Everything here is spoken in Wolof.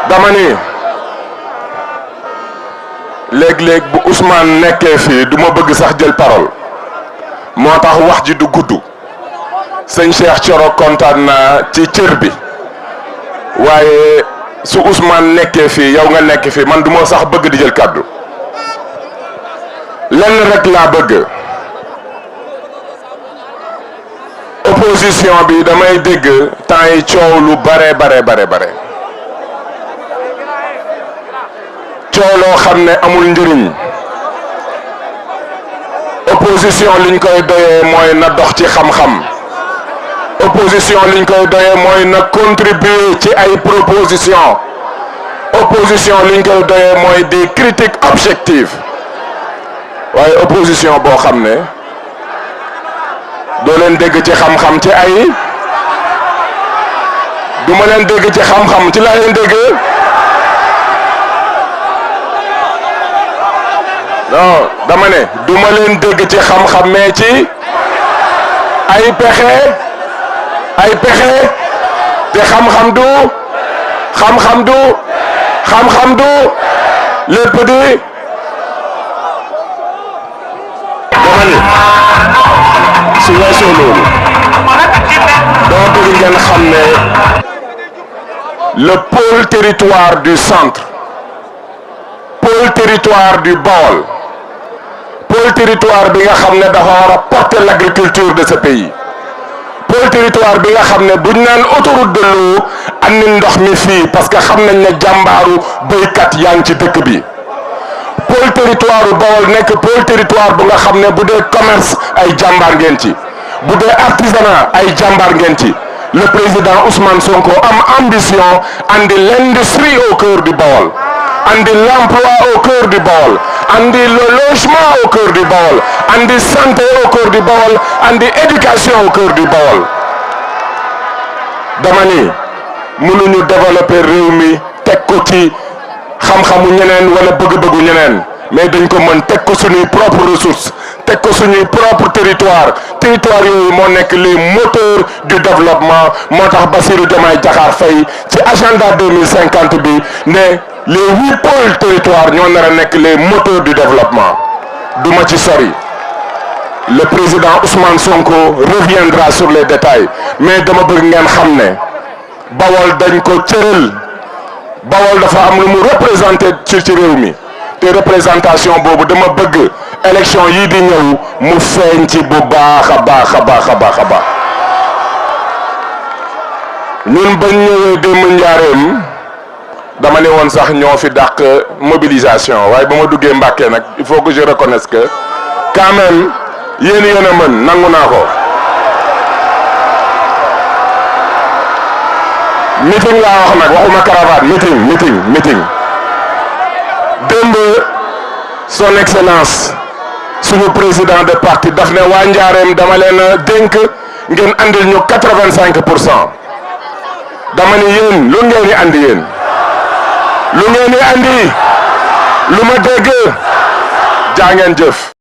dama ni léeg-léeg bu Ousmane nekkee fii du ma bëgg sax jël parole moo tax wax ji du gudd sëñ Cheikh Thioro kontaan naa ci cër bi waaye su Ousmane nekkee fii yow nga nekk fii man du ma sax bëgg di jël kàddu lenn rek laa bëgg opposition bi damay dégg temps yi coow lu bare coow loo xam ne amul njëriñ opposition liñ koy doyee mooy na dox ci xam-xam opposition liñ koy doyee mooy na contribuer ci ay proposition opposition liñ koy doyee mooy des critiques objectives waaye opposition boo xam ne doo leen dégg ci xam-xam ci ay du ma leen dégg ci xam-xam ci laa leen dégg non dama ne du ma leen dégg ci xam-xam mais ci ay pexe te xam-xam du lépp di dama ne su weesoo loolu dama bëgg ngeen xam ne le pôle territoire du centre pôle territoire du Baol pôle territoire bi nga xam ne dafa war a porter l'agriculture de ce pays pôle territoire bi nga xam ne buñ naan autoroute de l'eau andi ndox mi fii parce que xam nañ ne jàmbaaru béykat yaa ngi ci dëkk bi pôle territoire bu Baol nekk pôle territoire bu nga xam ne bu dee commerce ay jàmbaar ngeen ci bu dee artisanat ay jàmbaar ngeen ci le président Ousmane Sonko am ambition andi l'industrie au cœur du Baol andi l'emploi au cœur du Baol andi le logement au cœur du Baol andi santé au cœur du Baol andi éducation au cœur du Baol dama ni mënuñu développer réew mi teg ko ci xam-xamu ñeneen wala bëgg-bëggu ñeneen mais dañ ko mën teg ko suñuy propre ressources teg ko suñuy propre territoire yooyu moo nekk les moteurs du développement moo tax Bassirou Diomaye Diakhar Faye ci agenda 2050 bi ne les 8 pôles territoires ñoo nar a nekk les moteurs du développement duma ci sori le président Ousmane Sonko reviendra sur les détails mais dama bëgg ngeen xam ne Bawol dañ ko cëral Bawol dafa am lu mu représenté ci réew mi te représentation boobu dama bëgg élection yii di ñëw mu feeñ ci bu baax a baax ñun bañ ñëwee démb njaareem dama ne woon sax ñoo fi dàq mobilisation waaye ba ma duggee Mbàkke nag il faut que je reconnaisse que quand même yéen a mën nangu naa ko. meeting laa wax nag waxuma caravane meeting démb son excellence suñu président de parti daf ne waa Njaareem dama leen a dénk ngeen andil ñu 85%. dama ni yéen lu ngeen di andi yéen lu ngeen di andi lu ma dégg jaa ngeen jëf.